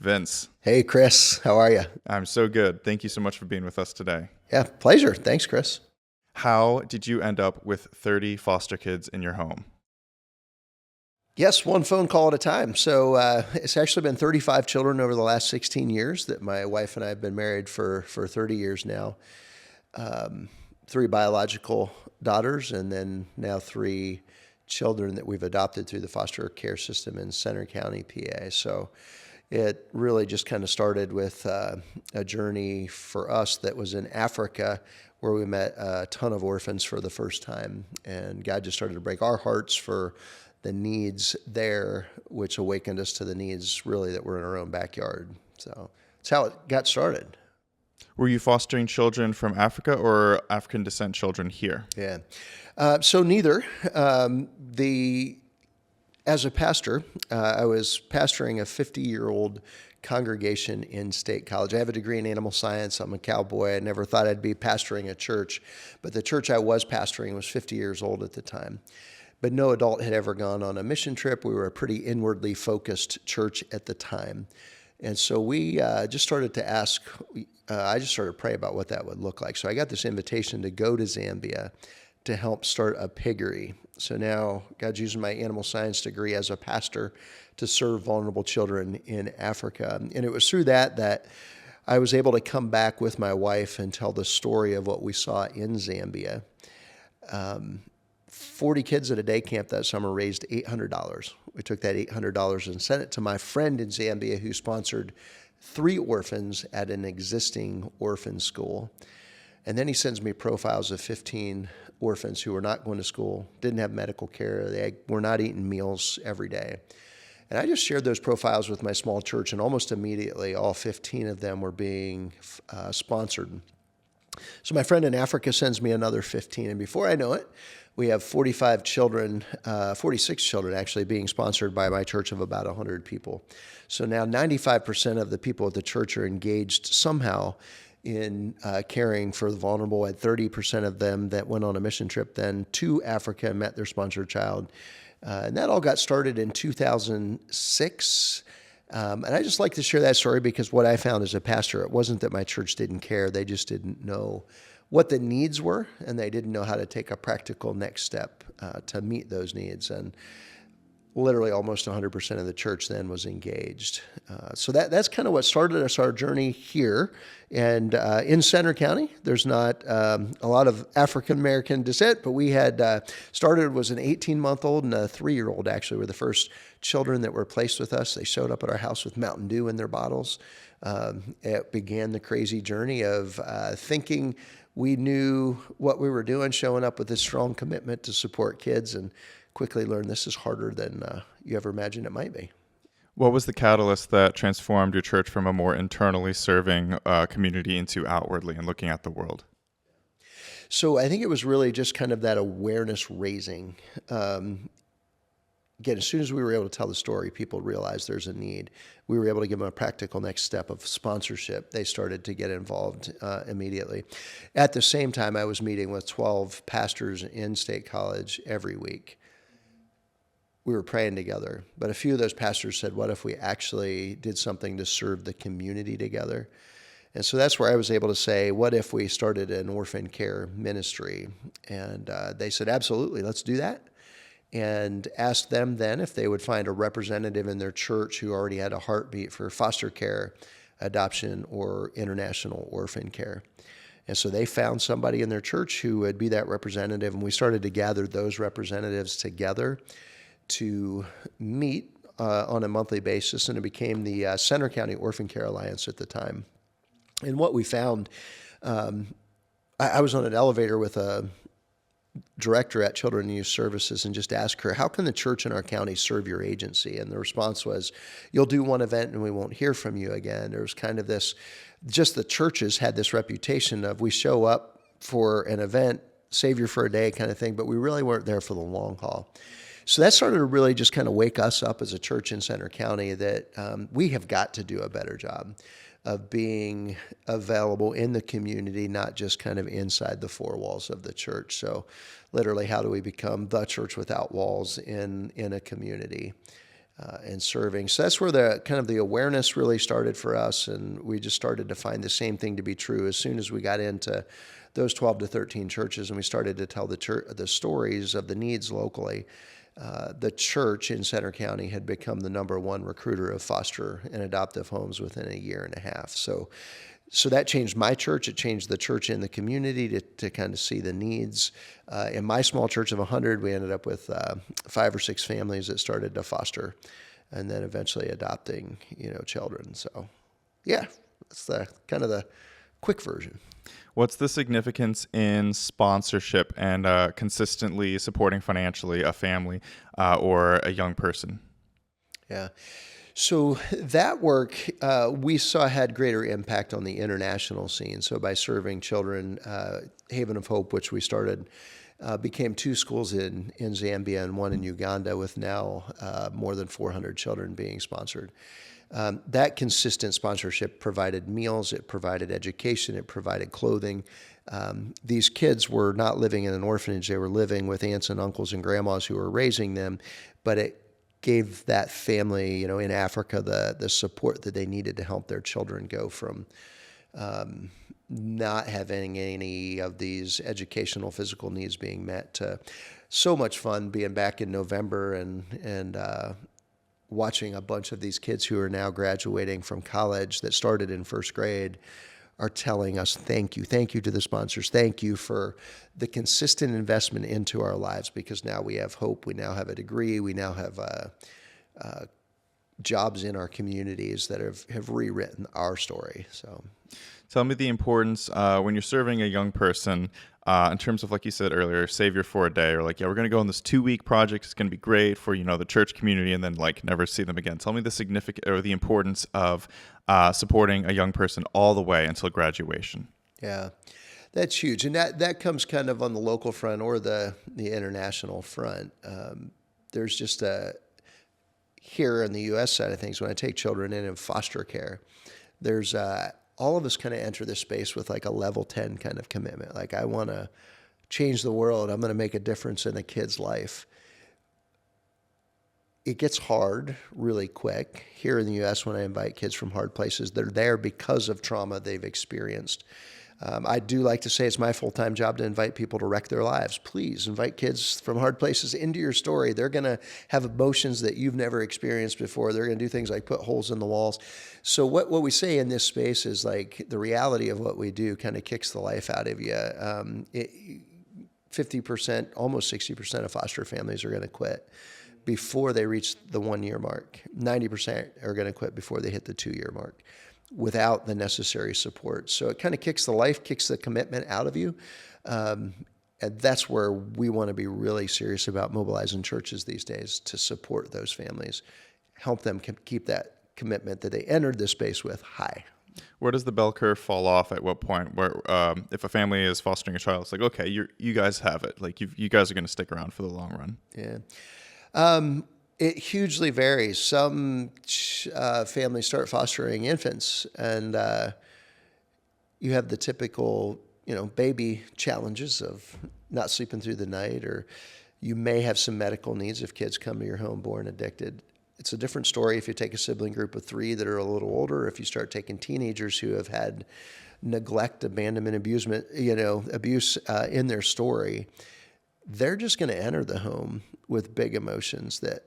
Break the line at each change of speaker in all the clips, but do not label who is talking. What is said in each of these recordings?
Vince,
Hey, Chris, how are you?
I'm so good. Thank you so much for being with us today.
Yeah, pleasure. Thanks, Chris.
How did you end up with 30 foster kids in your home?
Yes, one phone call at a time. So it's actually been 35 children over the last 16 years that my wife and I have been married for 30 years now. Three biological daughters, and then now three children that we've adopted through the foster care system in Center County, PA. So it really just kind of started with a journey for us that was in Africa, where we met a ton of orphans for the first time. And God just started to break our hearts for the needs there, which awakened us to the needs really that were in our own backyard. So that's how it got started.
Were you fostering children from Africa or African descent children here?
Yeah. So neither. As a pastor, I was pastoring a 50-year-old congregation in State College. I have a degree in animal science. I'm a cowboy. I never thought I'd be pastoring a church, but the church I was pastoring was 50 years old at the time. But no adult had ever gone on a mission trip. We were a pretty inwardly focused church at the time. And so we just started to ask, I just started to pray about what that would look like. So I got this invitation to go to Zambia to help start a piggery. So now God's using my animal science degree as a pastor to serve vulnerable children in Africa. And it was through that I was able to come back with my wife and tell the story of what we saw in Zambia. 40 kids at a day camp that summer raised $800. We took that $800 and sent it to my friend in Zambia who sponsored 3 orphans at an existing orphan school. And then he sends me profiles of 15 orphans who were not going to school, didn't have medical care, they were not eating meals every day. And I just shared those profiles with my small church, and almost immediately all 15 of them were being sponsored. So my friend in Africa sends me another 15, and before I know it, we have 46 children actually being sponsored by my church of about 100 people. So now 95% of the people at the church are engaged somehow in caring for the vulnerable. At 30% of them that went on a mission trip then to Africa and met their sponsored child. And that all got started in 2006. And I just like to share that story because what I found as a pastor, it wasn't that my church didn't care. They just didn't know what the needs were, and they didn't know how to take a practical next step to meet those needs. And literally almost 100% of the church then was engaged. So that's kind of what started us our journey here. And in Center County, there's not a lot of African-American descent, but we had started was an 18-month-old and a 3-year-old actually were the first children that were placed with us. They showed up at our house with Mountain Dew in their bottles. It began the crazy journey of thinking we knew what we were doing, showing up with this strong commitment to support kids, and quickly learned this is harder than you ever imagined it might be.
What was the catalyst that transformed your church from a more internally serving community into outwardly and looking at the world?
So I think it was really just kind of that awareness raising. Again, as soon as we were able to tell the story, people realized there's a need. We were able to give them a practical next step of sponsorship. They started to get involved immediately. At the same time, I was meeting with 12 pastors in State College every week. We were praying together, but a few of those pastors said, what if we actually did something to serve the community together? And so that's where I was able to say, what if we started an orphan care ministry? And they said, absolutely, let's do that. And asked them then if they would find a representative in their church who already had a heartbeat for foster care, adoption, or international orphan care. And so they found somebody in their church who would be that representative, and we started to gather those representatives together to meet on a monthly basis, and it became the Center County Orphan Care Alliance at the time. And what we found, I was on an elevator with a director at Children and Youth Services and just asked her, how can the church in our county serve your agency? And the response was, you'll do one event and we won't hear from you again. There was kind of this, just the churches had this reputation of we show up for an event, Savior for a day kind of thing, but we really weren't there for the long haul. So that started to really just kind of wake us up as a church in Center County that we have got to do a better job of being available in the community, not just kind of inside the 4 walls of the church. So literally, how do we become the church without walls in a community? and serving. So that's where the kind of the awareness really started for us, and we just started to find the same thing to be true as soon as we got into those 12 to 13 churches, and we started to tell the stories of the needs locally. The church in Center County had become the #1 recruiter of foster and adoptive homes within a year and a half. So that changed my church. It changed the church in the community to kind of see the needs. In my small church of 100, we ended up with 5 or 6 families that started to foster and then eventually adopting, children. So, yeah, that's the kind of the quick version.
What's the significance in sponsorship and consistently supporting financially a family or a young person?
Yeah. So that work we saw had greater impact on the international scene. So by serving children, Haven of Hope, which we started, became 2 schools in Zambia and 1 in Uganda, with now more than 400 children being sponsored. That consistent sponsorship provided meals, it provided education, it provided clothing. These kids were not living in an orphanage, they were living with aunts and uncles and grandmas who were raising them, but it gave that family, in Africa, the support that they needed to help their children go from not having any of these educational, physical needs being met to so much fun being back in November and watching a bunch of these kids who are now graduating from college that started in first grade are telling us, thank you to the sponsors. Thank you for the consistent investment into our lives, because now we have hope. We now have a degree. We now have jobs in our communities that have rewritten our story. So,
tell me the importance when you're serving a young person in terms of, like you said earlier, savior for a day, or like, yeah, we're going to go on this 2-week project. It's going to be great for, the church community, and then like never see them again. Tell me the significant or the importance of supporting a young person all the way until graduation.
Yeah, that's huge. And that comes kind of on the local front or the international front. There's just here on the U.S. side of things, when I take children in foster care, there's all of us kind of enter this space with like a level 10 kind of commitment. Like, I want to change the world. I'm going to make a difference in a kid's life. It gets hard really quick. Here in the U.S., when I invite kids from hard places, they're there because of trauma they've experienced. I do like to say it's my full-time job to invite people to wreck their lives. Please invite kids from hard places into your story. They're going to have emotions that you've never experienced before. They're going to do things like put holes in the walls. So what we say in this space is like the reality of what we do kind of kicks the life out of you. 50%, almost 60% of foster families are going to quit before they reach the 1-year mark. 90% are going to quit before they hit the 2-year mark, without the necessary support. So it kind of kicks the commitment out of you. And that's where we want to be really serious about mobilizing churches these days to support those families, help them keep that commitment that they entered this space with high.
Where does the bell curve fall off at what point? Where if a family is fostering a child, it's like, okay, you guys have it. Like, you guys are going to stick around for the long run.
Yeah. It hugely varies. Some families start fostering infants, and you have the typical, baby challenges of not sleeping through the night, or you may have some medical needs if kids come to your home born addicted. It's a different story if you take a sibling group of 3 that are a little older, if you start taking teenagers who have had neglect, abandonment, abuse in their story. They're just going to enter the home with big emotions that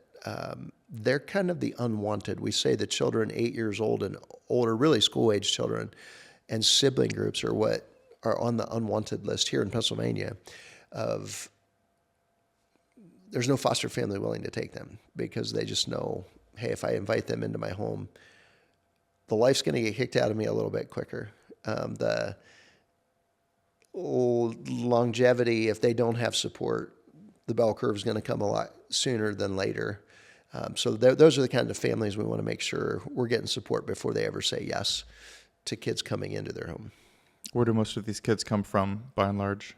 they're kind of the unwanted. We say the children 8 years old and older, really school-age children, and sibling groups are what are on the unwanted list here in Pennsylvania of there's no foster family willing to take them, because they just know, hey, if I invite them into my home, the life's going to get kicked out of me a little bit quicker. The longevity, if they don't have support, the bell curve is going to come a lot sooner than later. So those are the kind of families we want to make sure we're getting support before they ever say yes to kids coming into their home.
Where do most of these kids come from, by and large?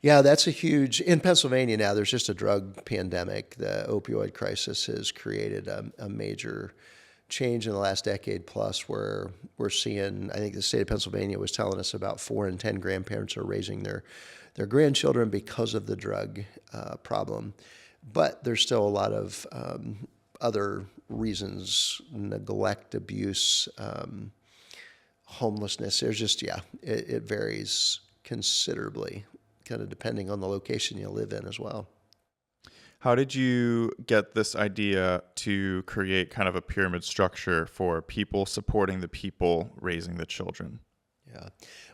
Yeah, that's in Pennsylvania now, there's just a drug pandemic. The opioid crisis has created a major change in the last decade plus, where we're seeing, I think the state of Pennsylvania was telling us about 4 in 10 grandparents are raising their grandchildren because of the drug problem. But there's still a lot of other reasons, neglect, abuse, homelessness. There's just, it varies considerably, kind of depending on the location you live in as well.
How did you get this idea to create kind of a pyramid structure for people supporting the people raising the children?
Yeah.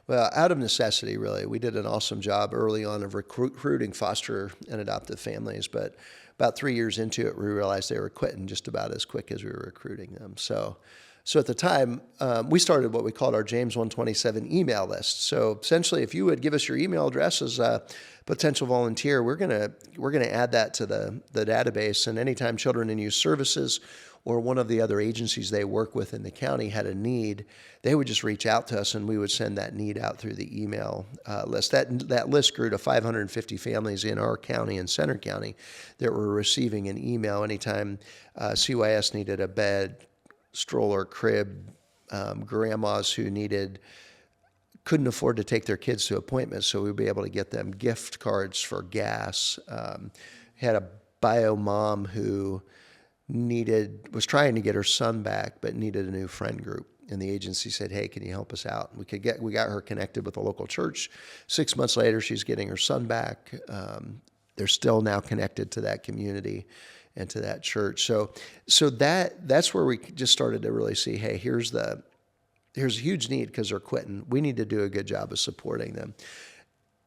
Well, out of necessity, really. We did an awesome job early on of recruiting foster and adoptive families, but about 3 years into it, we realized they were quitting just about as quick as we were recruiting them. So at the time, we started what we called our James 127 email list. So essentially, if you would give us your email address as a potential volunteer, we're gonna add that to the database. And anytime Children in Youth Services or one of the other agencies they work with in the county had a need, they would just reach out to us, and we would send that need out through the email list. That list grew to 550 families in our county and Center County that were receiving an email anytime CYS needed a bed, stroller, crib, grandmas who couldn't afford to take their kids to appointments, so we'd be able to get them gift cards for gas. Had a bio mom who was trying to get her son back, but needed a new friend group. And the agency said, "Hey, can you help us out?" We got her connected with a local church. 6 months later, she's getting her son back. They're still now connected to that community and to that church. So that's where we just started to really see, hey, here's a huge need because they're quitting. We need to do a good job of supporting them.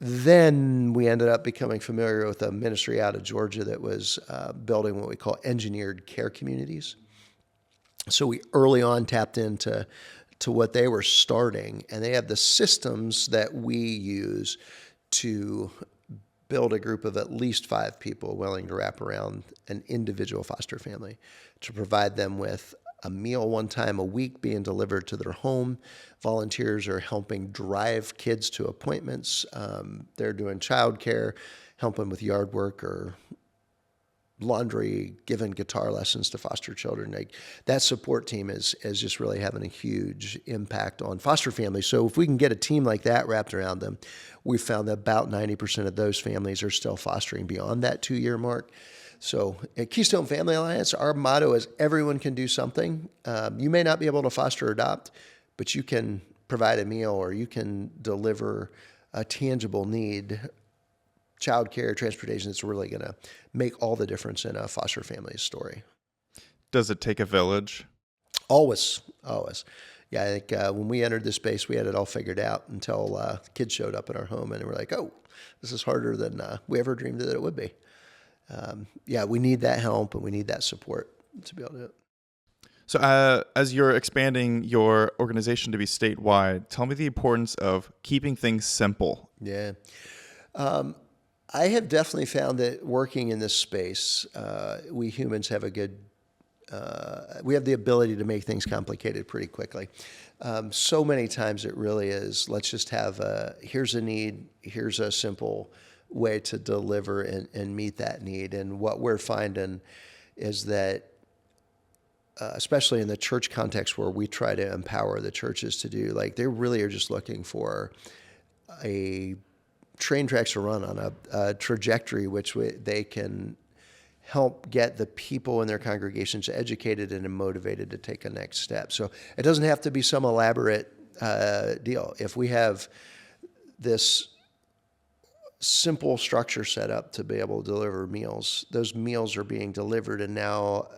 Then we ended up becoming familiar with a ministry out of Georgia that was building what we call engineered care communities. So we early on tapped into what they were starting, and they have the systems that we use to build a group of at least 5 people willing to wrap around an individual foster family to provide them with a meal one time a week being delivered to their home. Volunteers are helping drive kids to appointments. They're doing childcare, helping with yard work or laundry, giving guitar lessons to foster children. Like, that support team is just really having a huge impact on foster families. So if we can get a team like that wrapped around them, we found that about 90% of those families are still fostering beyond that 2-year mark. So at Keystone Family Alliance, our motto is everyone can do something. You may not be able to foster or adopt, but you can provide a meal or you can deliver a tangible need, childcare, transportation, that's really going to make all the difference in a foster family's story.
Does it take a village?
Always. Yeah, I think when we entered this space, we had it all figured out until kids showed up in our home, and we're like, oh, this is harder than we ever dreamed that it would be. We need that help and we need that support to be able to do it.
So as you're expanding your organization to be statewide, tell me the importance of keeping things simple.
Yeah. I have definitely found that working in this space, we humans have we have the ability to make things complicated pretty quickly. So many times it really is, let's just have here's a need, here's a simple way to deliver and meet that need. And what we're finding is that, especially in the church context where we try to empower the churches to do, like, they really are just looking for a train tracks to run on a trajectory which they can help get the people in their congregations educated and motivated to take a next step. So it doesn't have to be some elaborate deal. If we have this simple structure set up to be able to deliver meals, those meals are being delivered, and now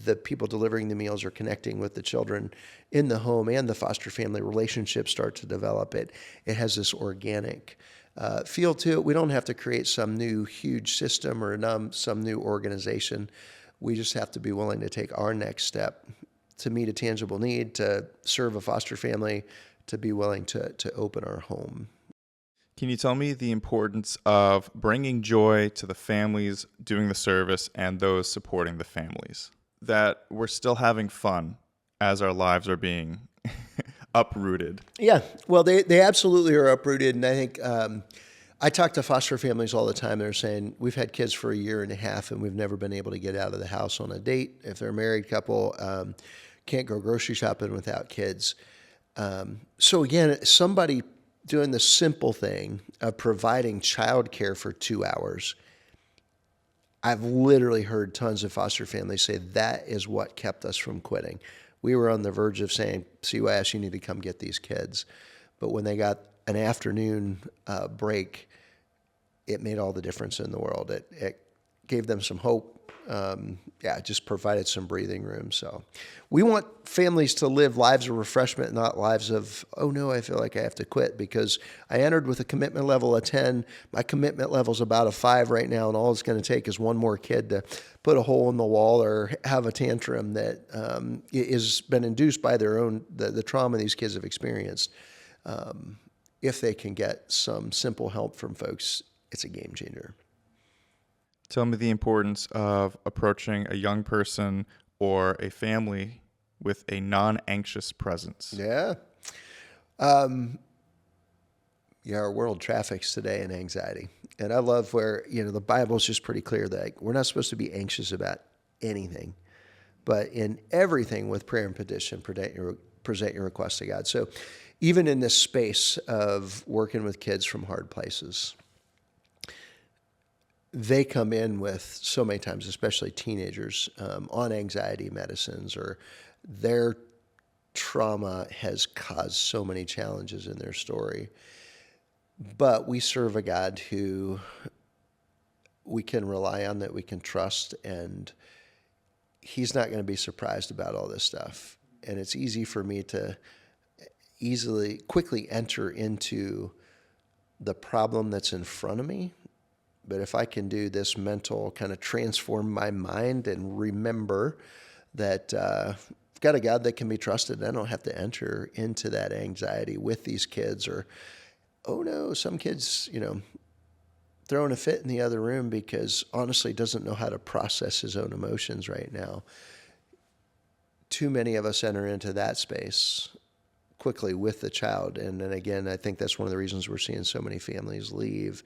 the people delivering the meals are connecting with the children in the home, and the foster family relationships start to develop. It has this organic feel to it. We don't have to create some new huge system or some new organization. We just have to be willing to take our next step to meet a tangible need, to serve a foster family, to be willing to open our home.
Can you tell me the importance of bringing joy to the families doing the service and those supporting the families? That we're still having fun as our lives are being uprooted.
Yeah, well, they absolutely are uprooted. And I think I talk to foster families all the time. They're saying, we've had kids for 1.5 years and we've never been able to get out of the house on a date. If they're a married couple, can't go grocery shopping without kids. So again, somebody doing the simple thing of providing childcare for 2 hours, I've literally heard tons of foster families say that is what kept us from quitting. We were on the verge of saying, CYS, you need to come get these kids. But when they got an afternoon break, it made all the difference in the world. It gave them some hope. It just provided some breathing room. So we want families to live lives of refreshment, not lives of, oh no, I feel like I have to quit because I entered with a commitment level of 10. My commitment level is about a 5 right now, and all it's going to take is one more kid to put a hole in the wall or have a tantrum that has been induced by their own, the trauma these kids have experienced. If they can get some simple help from folks, it's a game changer.
Tell me the importance of approaching a young person or a family with a non-anxious presence.
Yeah. Our world traffics today in anxiety. And I love where, the Bible is just pretty clear that we're not supposed to be anxious about anything, but in everything with prayer and petition, present your request to God. So even in this space of working with kids from hard places, they come in with so many times, especially teenagers, on anxiety medicines, or their trauma has caused so many challenges in their story. But we serve a God who we can rely on, that we can trust, and he's not going to be surprised about all this stuff. And it's easy for me to quickly enter into the problem that's in front of me. But if I can do this mental kind of transform my mind and remember that I've got a God that can be trusted, and I don't have to enter into that anxiety with these kids, or, oh no, some kids, throwing a fit in the other room because honestly doesn't know how to process his own emotions right now. Too many of us enter into that space quickly with the child. And then again, I think that's one of the reasons we're seeing so many families leave,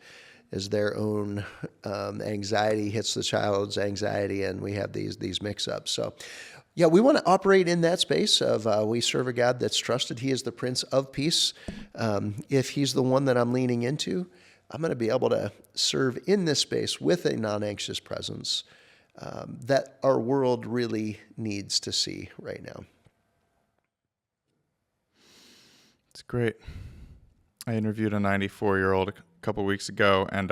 is their own anxiety hits the child's anxiety, and we have these mix-ups. So, yeah, we want to operate in that space of we serve a God that's trusted. He is the Prince of Peace. If he's the one that I'm leaning into, I'm going to be able to serve in this space with a non-anxious presence that our world really needs to see right now.
It's great. I interviewed a 94-year-old a couple weeks ago, and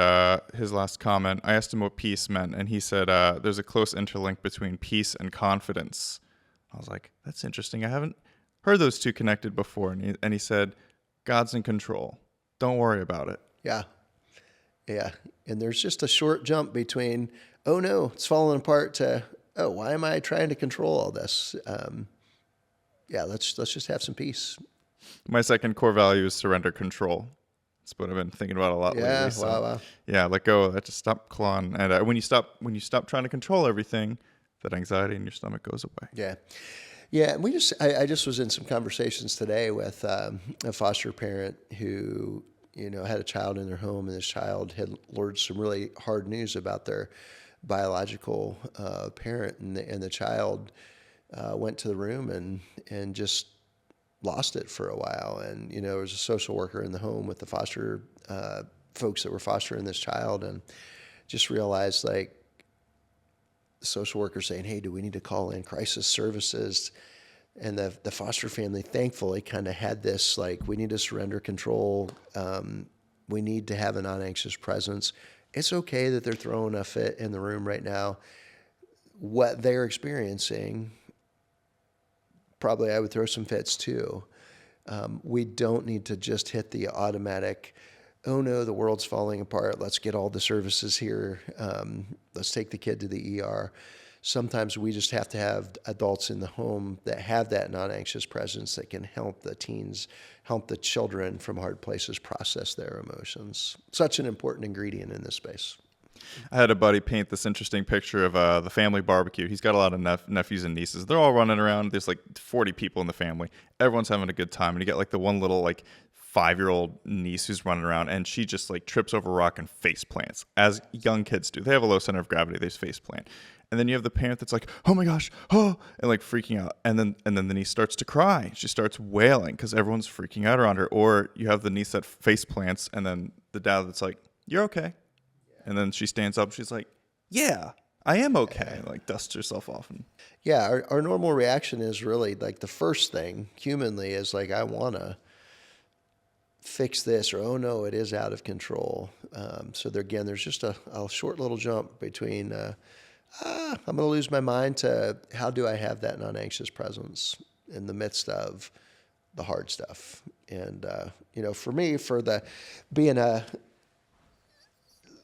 his last comment, I asked him what peace meant, and he said there's a close interlink between peace and confidence. I was like, that's interesting. I haven't heard those two connected before. And he said, God's in control. Don't worry about it.
Yeah. And there's just a short jump between, oh no, it's falling apart, to, oh, why am I trying to control all this? Let's just have some peace.
My second core value is surrender control. That's what I've been thinking about a lot lately. So,
wow.
Yeah, let go of that. Just stop clawing. And when you stop trying to control everything, that anxiety in your stomach goes away.
Yeah. And I just was in some conversations today with a foster parent who, had a child in their home, and this child had learned some really hard news about their biological parent, and the child went to the room and just lost it for a while. And, there was a social worker in the home with the foster folks that were fostering this child, and just realized, like, the social worker saying, hey, do we need to call in crisis services? And the foster family, thankfully, kind of had this, like, we need to surrender control. We need to have a non-anxious presence. It's okay that they're throwing a fit in the room right now. What they're experiencing, probably I would throw some fits too. We don't need to just hit the automatic, oh no, the world's falling apart, let's get all the services here, let's take the kid to the ER. Sometimes we just have to have adults in the home that have that non-anxious presence that can help the teens, help the children from hard places process their emotions. Such an important ingredient in this space.
I had a buddy paint this interesting picture of the family barbecue. He's got a lot of nephews and nieces. They're all running around. There's like 40 people in the family. Everyone's having a good time. And you get like the one little like 5-year-old niece who's running around, and she just like trips over a rock and face plants, as young kids do. They have a low center of gravity. They just face plant. And then you have the parent that's like, oh my gosh, oh, and like freaking out. And then the niece starts to cry. She starts wailing because everyone's freaking out around her. Or you have the niece that face plants, and then the dad that's like, you're okay. And then she stands up. She's like, yeah, I am okay. Like dust yourself off. And
Yeah, our normal reaction is really like the first thing humanly is like, I want to fix this, or oh no, it is out of control. So there, again, there's just a short little jump between I'm going to lose my mind to how do I have that non-anxious presence in the midst of the hard stuff. And for me, being a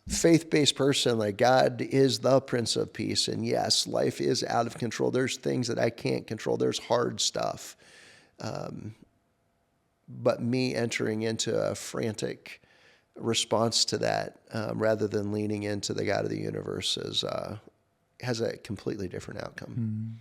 faith-based person, like God is the Prince of Peace, and yes, life is out of control. There's things that I can't control. There's hard stuff. But me entering into a frantic response to that, rather than leaning into the God of the universe, has a completely different outcome.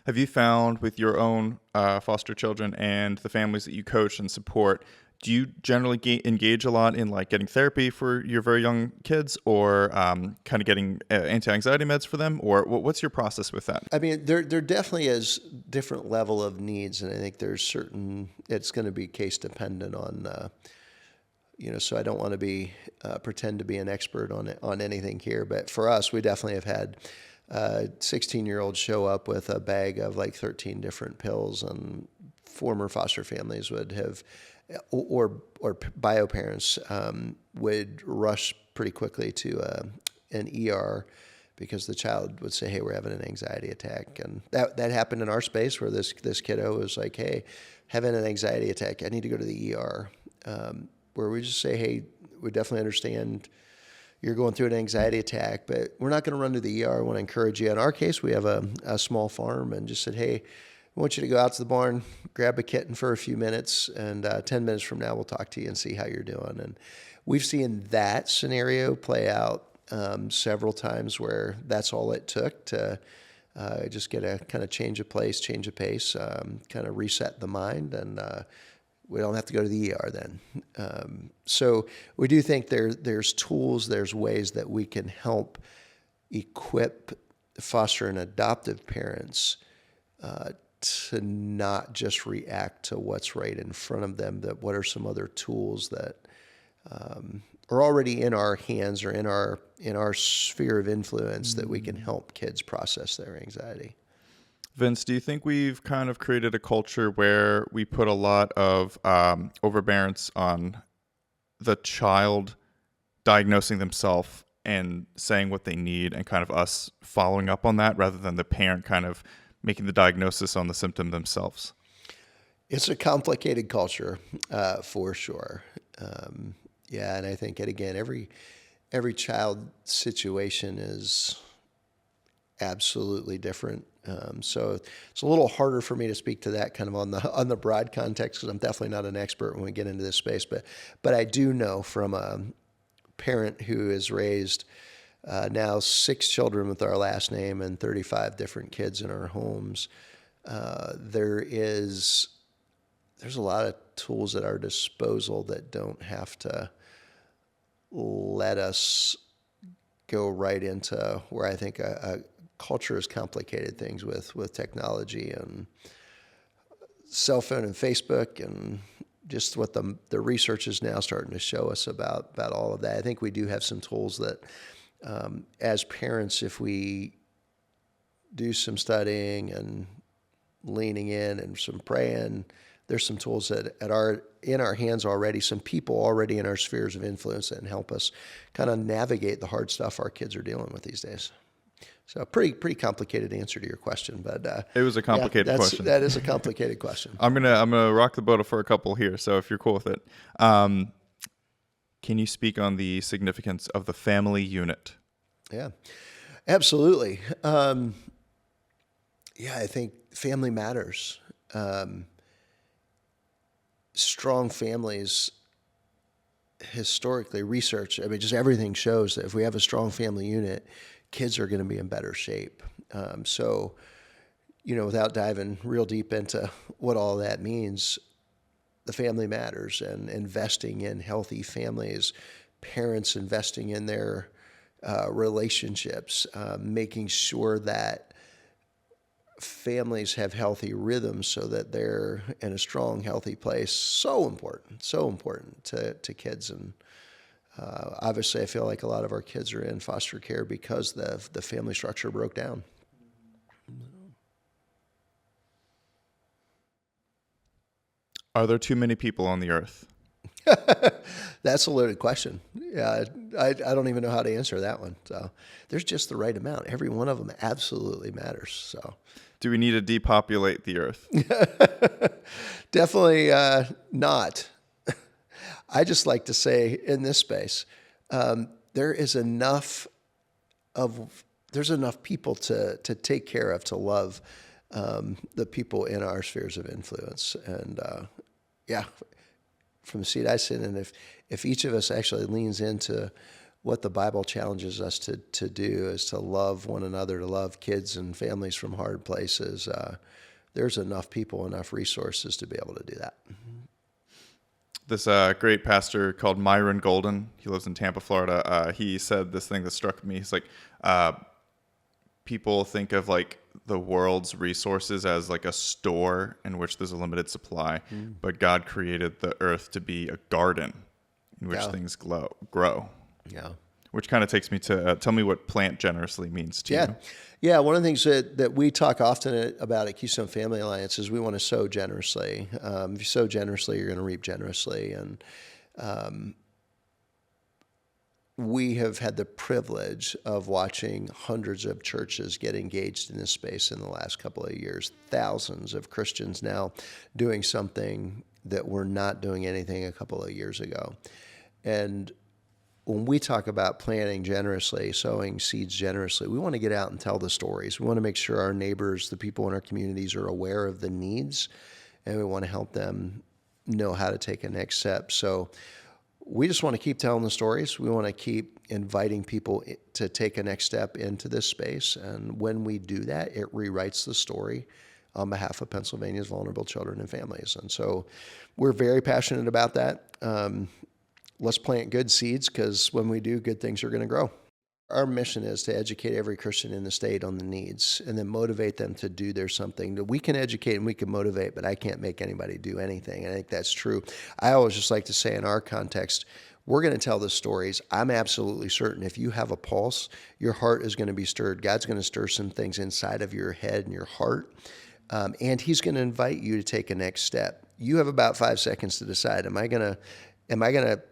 have you found with your own foster children and the families that you coach and support, do you generally engage a lot in like getting therapy for your very young kids, or kind of getting anti-anxiety meds for them, or what's your process with that?
I mean, there definitely is different level of needs, and I think it's going to be case dependent on, so I don't want to pretend to be an expert on anything here, but for us, we definitely have had 16-year-olds show up with a bag of like 13 different pills, and former foster families would have, or bio parents would rush pretty quickly to an ER because the child would say, hey, we're having an anxiety attack. And that happened in our space where this kiddo was like, hey, having an anxiety attack, I need to go to the ER. Where we just say, hey, we definitely understand you're going through an anxiety attack, but we're not going to run to the ER. I want to encourage you. In our case, we have a small farm, and just said, hey, I want you to go out to the barn, grab a kitten for a few minutes, and 10 minutes from now, we'll talk to you and see how you're doing. And we've seen that scenario play out several times where that's all it took to just get a kind of change of place, change of pace, kind of reset the mind, and we don't have to go to the ER then. So we do think there's tools, there's ways that we can help equip foster and adoptive parents to not just react to what's right in front of them, that what are some other tools that are already in our hands or in our sphere of influence that we can help kids process their anxiety.
Vince, do you think we've kind of created a culture where we put a lot of overbearance on the child diagnosing themselves and saying what they need, and kind of us following up on that rather than the parent kind of making the diagnosis on the symptom themselves?
It's a complicated culture, for sure. Yeah, and I think, and again, every child situation is absolutely different. So it's a little harder for me to speak to that kind of on the broad context, because I'm definitely not an expert when we get into this space. But I do know from a parent who has raised now 6 children with our last name and 35 different kids in our homes, there's a lot of tools at our disposal that don't have to let us go right into where I think a culture has complicated things with technology and cell phone and Facebook, and just what the research is now starting to show us about all of that. I think we do have some tools that, as parents, if we do some studying and leaning in and some praying, there's some tools that in our hands already, some people already in our spheres of influence that can help us kind of navigate the hard stuff our kids are dealing with these days. So pretty complicated answer to your question, but
it was a complicated question.
That is a complicated question.
I'm gonna rock the boat for a couple here. So if you're cool with it, can you speak on the significance of the family unit?
Yeah, absolutely. I think family matters. Strong families, historically, research, I mean, just everything shows that if we have a strong family unit, kids are going to be in better shape. So, without diving real deep into what all that means, the family matters, and investing in healthy families, parents investing in their relationships, making sure that families have healthy rhythms so that they're in a strong, healthy place. So important to kids. And Obviously, I feel like a lot of our kids are in foster care because the family structure broke down.
Are there too many people on the earth?
That's a loaded question. Yeah, I don't even know how to answer that one. So there's just the right amount. Every one of them absolutely matters. So
Do we need to depopulate the earth?
definitely not. I just like to say in this space, there's enough people to take care of, to love the people in our spheres of influence. And yeah, from the seat I sit in, if each of us actually leans into what the Bible challenges us to do, is to love one another, to love kids and families from hard places, there's enough people, enough resources to be able to do that.
This great pastor called Myron Golden, he lives in Tampa, Florida. He said this thing that struck me. He's like, people think of like the world's resources as like a store in which there's a limited supply, but God created the earth to be a garden in which things grow.
Yeah.
Which kind of takes me to tell me what plant generously means to you.
Yeah, one of the things that we talk often about at Keystone Family Alliance is we want to sow generously. If you sow generously, you're going to reap generously. And we have had the privilege of watching hundreds of churches get engaged in this space in the last couple of years. Thousands of Christians now doing something that were not doing anything a couple of years ago. And when we talk about planting generously, sowing seeds generously, we want to get out and tell the stories. We want to make sure our neighbors, the people in our communities, are aware of the needs, and we want to help them know how to take a next step. So we just want to keep telling the stories. We want to keep inviting people to take a next step into this space. And when we do that, it rewrites the story on behalf of Pennsylvania's vulnerable children and families. And so we're very passionate about that. Let's plant good seeds, because when we do, good things are going to grow. Our mission is to educate every Christian in the state on the needs and then motivate them to do their something. We can educate and we can motivate, but I can't make anybody do anything. I think that's true. I always just like to say in our context, we're going to tell the stories. I'm absolutely certain if you have a pulse, your heart is going to be stirred. God's going to stir some things inside of your head and your heart, and he's going to invite you to take a next step. You have about 5 seconds to decide, am I going to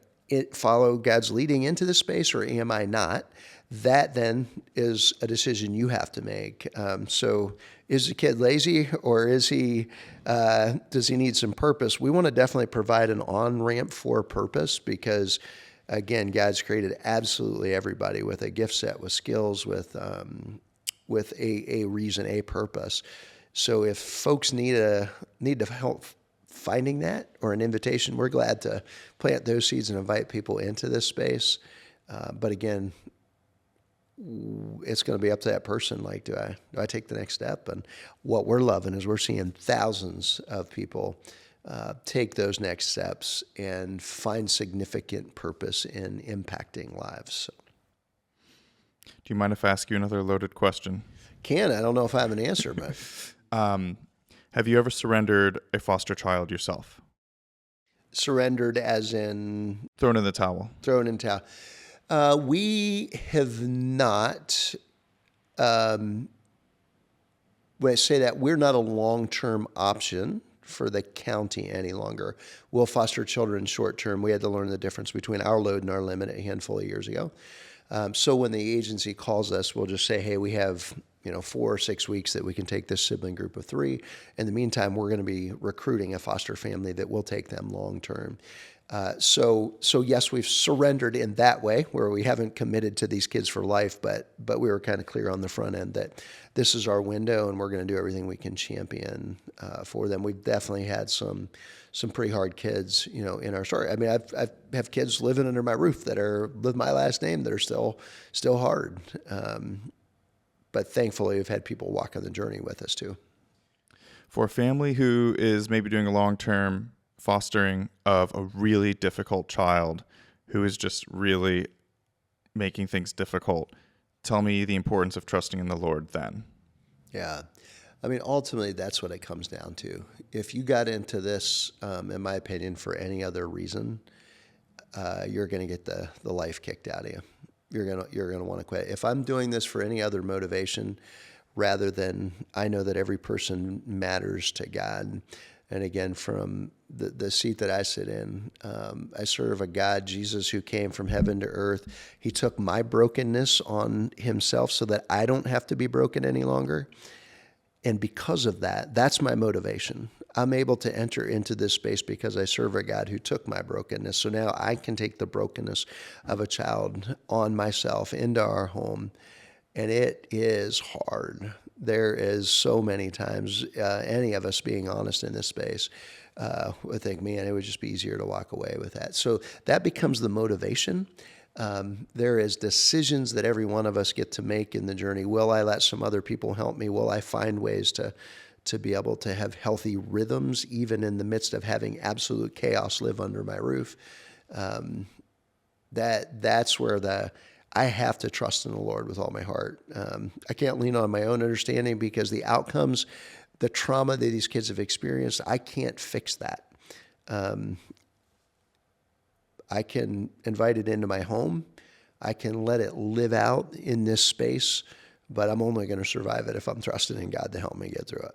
follow God's leading into this space, or am I not? That then is a decision you have to make. So is the kid lazy, or does he need some purpose? We want to definitely provide an on-ramp for purpose, because again, God's created absolutely everybody with a gift set, with skills, with a reason, a purpose. So if folks need to help finding that, or an invitation, we're glad to plant those seeds and invite people into this space. But again, it's going to be up to that person. Like, do I take the next step? And what we're loving is we're seeing thousands of people take those next steps and find significant purpose in impacting lives. So.
Do you mind if I ask you another loaded question?
I don't know if I have an answer, but
have you ever surrendered a foster child yourself?
Surrendered as in?
Thrown in the towel.
Thrown in the towel. We have not. When I say that, we're not a long-term option for the county any longer. We'll foster children short-term. We had to learn the difference between our load and our limit a handful of years ago. So when the agency calls us, we'll just say, hey, we have 4 or 6 weeks that we can take this sibling group of 3. In the meantime, we're going to be recruiting a foster family that will take them long term. So yes, we've surrendered in that way, where we haven't committed to these kids for life, but we were kind of clear on the front end that this is our window, and we're going to do everything we can champion for them. We've definitely had some pretty hard kids, in our story. I mean, I have kids living under my roof that are with my last name that are still hard. But thankfully, we've had people walk on the journey with us too.
For a family who is maybe doing a long-term fostering of a really difficult child who is just really making things difficult, tell me the importance of trusting in the Lord then.
Yeah. I mean, ultimately, that's what it comes down to. If you got into this, in my opinion, for any other reason, you're going to get the life kicked out of you. You're gonna want to quit. If I'm doing this for any other motivation, rather than I know that every person matters to God, and again, from the seat that I sit in, I serve a God, Jesus, who came from heaven to earth. He took my brokenness on himself so that I don't have to be broken any longer. And because of that, that's my motivation. I'm able to enter into this space because I serve a God who took my brokenness. So now I can take the brokenness of a child on myself into our home. And it is hard. There is so many times, any of us being honest in this space, would think, man, it would just be easier to walk away with that. So that becomes the motivation. There is decisions that every one of us get to make in the journey. Will I let some other people help me? Will I find ways to be able to have healthy rhythms, even in the midst of having absolute chaos live under my roof? That's where I have to trust in the Lord with all my heart. I can't lean on my own understanding because the outcomes, the trauma that these kids have experienced, I can't fix that. I can invite it into my home. I can let it live out in this space, but I'm only going to survive it if I'm trusting in God to help me get through it.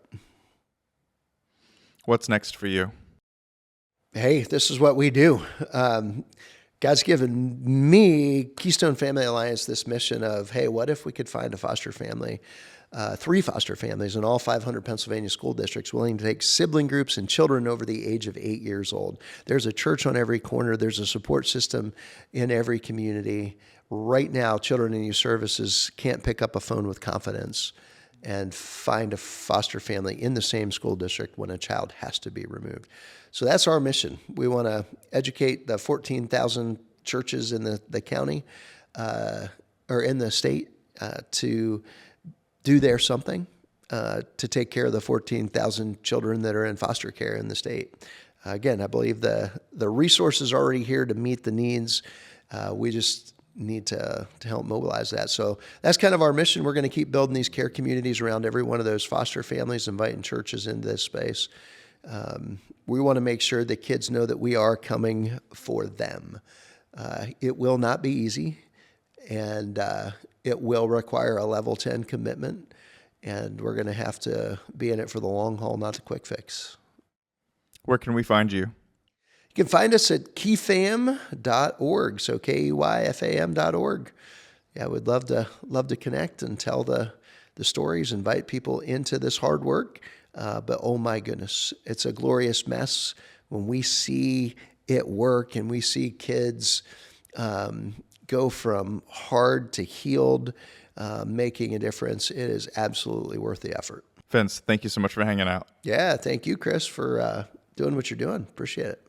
What's next for you?
Hey, this is what we do. God's given me, Keystone Family Alliance, this mission of, hey, what if we could find a foster family, 3 foster families in all 500 Pennsylvania school districts willing to take sibling groups and children over the age of 8 years old. There's a church on every corner. There's a support system in every community. Right now, Children and Youth Services can't pick up a phone with confidence and find a foster family in the same school district when a child has to be removed. So that's our mission. We want to educate the 14,000 churches in the county or in the state to do their something to take care of the 14,000 children that are in foster care in the state. Again, I believe the resources are already here to meet the needs. We just need to help mobilize that. So that's kind of our mission. We're going to keep building these care communities around every one of those foster families, inviting churches into this space. We want to make sure that kids know that we are coming for them. It will not be easy, and it will require a level 10 commitment, and we're going to have to be in it for the long haul, not the quick fix.
Where can we find you?
You can find us at keyfam.org, so KEYFAM.org. Yeah, we'd love to connect and tell the stories, invite people into this hard work. But oh my goodness, it's a glorious mess when we see it work and we see kids go from hard to healed, making a difference. It is absolutely worth the effort.
Vince, thank you so much for hanging out.
Yeah, thank you, Chris, for doing what you're doing. Appreciate it.